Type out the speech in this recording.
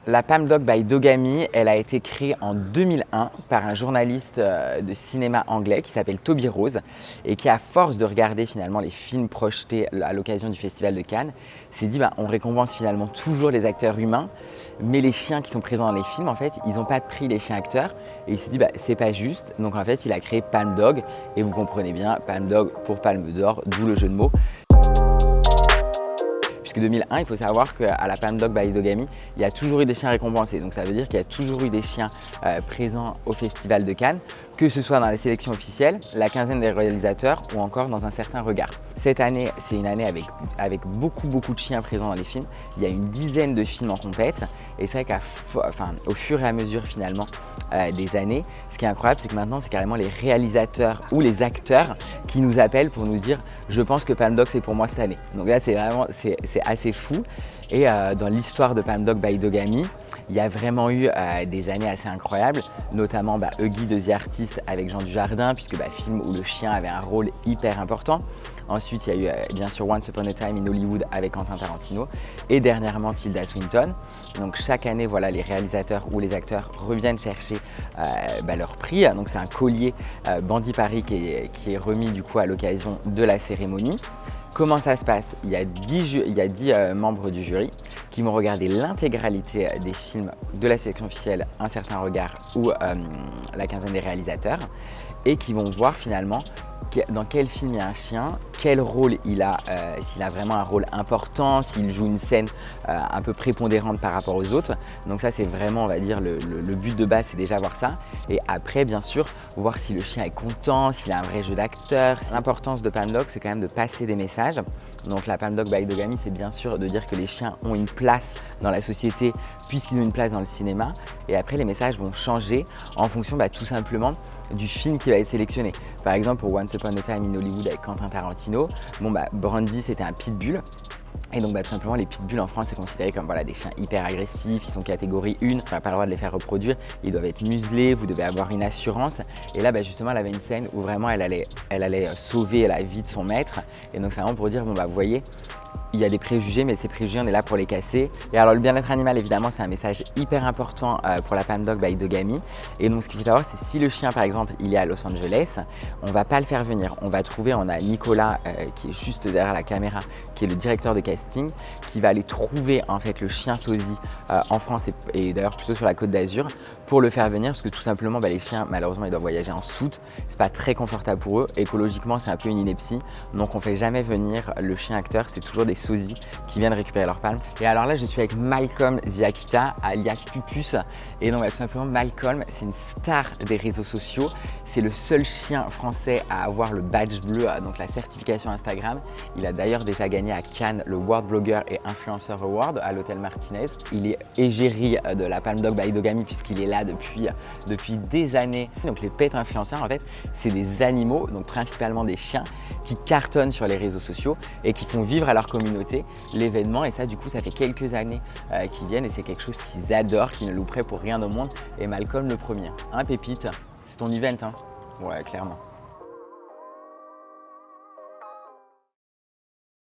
La Palm Dog by Dogami, elle a été créée en 2001 par un journaliste de cinéma anglais qui s'appelle Toby Rose et qui, à force de regarder finalement les films projetés à l'occasion du Festival de Cannes, s'est dit on récompense finalement toujours les acteurs humains, mais les chiens qui sont présents dans les films, en fait, ils n'ont pas de prix, les chiens acteurs. Et il s'est dit c'est pas juste. Donc en fait, il a créé Palm Dog et vous comprenez bien, Palm Dog pour Palme d'Or, d'où le jeu de mots. Puisque 2001, il faut savoir qu'à la Palm Dog by Dogami, il y a toujours eu des chiens récompensés. Donc ça veut dire qu'il y a toujours eu des chiens présents au Festival de Cannes, que ce soit dans les sélections officielles, la quinzaine des réalisateurs ou encore dans un certain regard. Cette année, c'est une année avec beaucoup de chiens présents dans les films. Il y a une dizaine de films en compète et c'est vrai qu'au fur et à mesure finalement des années, ce qui est incroyable, c'est que maintenant, c'est carrément les réalisateurs ou les acteurs qui nous appellent pour nous dire « je pense que Palm Dog, c'est pour moi cette année ». Donc là, c'est assez fou. Et dans l'histoire de Palm Dog by Dogami, il y a vraiment eu des années assez incroyables, notamment Huggy de The Artist avec Jean Dujardin, puisque film où le chien avait un rôle hyper important. Ensuite, il y a eu bien sûr Once Upon a Time in Hollywood avec Quentin Tarantino et dernièrement Tilda Swinton. Donc chaque année, voilà, les réalisateurs ou les acteurs reviennent chercher leur prix. Donc c'est un collier Bandy Paris qui est remis du coup à l'occasion de la cérémonie. Comment ça se passe? Il y a 10 membres du jury qui vont regarder l'intégralité des films de la sélection officielle Un certain regard ou la quinzaine des réalisateurs et qui vont voir finalement dans quel film il y a un chien, quel rôle il a, s'il a vraiment un rôle important, s'il joue une scène un peu prépondérante par rapport aux autres. Donc ça, c'est vraiment, on va dire, le but de base, c'est déjà voir ça. Et après, bien sûr, voir si le chien est content, s'il a un vrai jeu d'acteur. L'importance de Palm Dog, c'est quand même de passer des messages. Donc la Palm Dog by Dogami, c'est bien sûr de dire que les chiens ont une place dans la société puisqu'ils ont une place dans le cinéma. Et après, les messages vont changer en fonction tout simplement du film qui va être sélectionné. Par exemple, pour Once Upon a Time in Hollywood avec Quentin Tarantino, Brandy, c'était un pitbull. Et donc tout simplement, les pitbulls en France, c'est considéré comme des chiens hyper agressifs, ils sont catégorie 1, on n'a pas le droit de les faire reproduire, ils doivent être muselés, vous devez avoir une assurance. Et là, justement, elle avait une scène où vraiment elle allait sauver la vie de son maître. Et donc c'est vraiment pour dire, vous voyez, il y a des préjugés, mais ces préjugés, on est là pour les casser. Et alors, le bien-être animal, évidemment, c'est un message hyper important pour la Palm Dog by Dogami. Et donc, ce qu'il faut savoir, c'est si le chien, par exemple, il est à Los Angeles, on ne va pas le faire venir. On a Nicolas, qui est juste derrière la caméra, qui est le directeur de casting, qui va aller trouver, en fait, le chien sosie en France et d'ailleurs plutôt sur la Côte d'Azur pour le faire venir. Parce que tout simplement, les chiens, malheureusement, ils doivent voyager en soute. C'est pas très confortable pour eux. Écologiquement, c'est un peu une ineptie. Donc, on ne fait jamais venir le chien acteur. C'est toujours des sosies qui viennent récupérer leur palme. Et alors là, je suis avec Malcolm Ziakita, alias Pupus. Et donc, tout simplement, Malcolm, c'est une star des réseaux sociaux. C'est le seul chien français à avoir le badge bleu, donc la certification Instagram. Il a d'ailleurs déjà gagné à Cannes le World Blogger et Influencer Award à l'hôtel Martinez. Il est égérie de la Palm Dog by Dogami puisqu'il est là depuis des années. Donc les pet influenceurs, en fait, c'est des animaux, donc principalement des chiens, qui cartonnent sur les réseaux sociaux et qui font vivre à leur communauté l'événement. Et ça, du coup, ça fait quelques années qu'ils viennent et c'est quelque chose qu'ils adorent, qu'ils ne louperaient pour rien au monde. Et Malcolm le premier. Hein, Pépite? C'est ton event, hein? Ouais, clairement.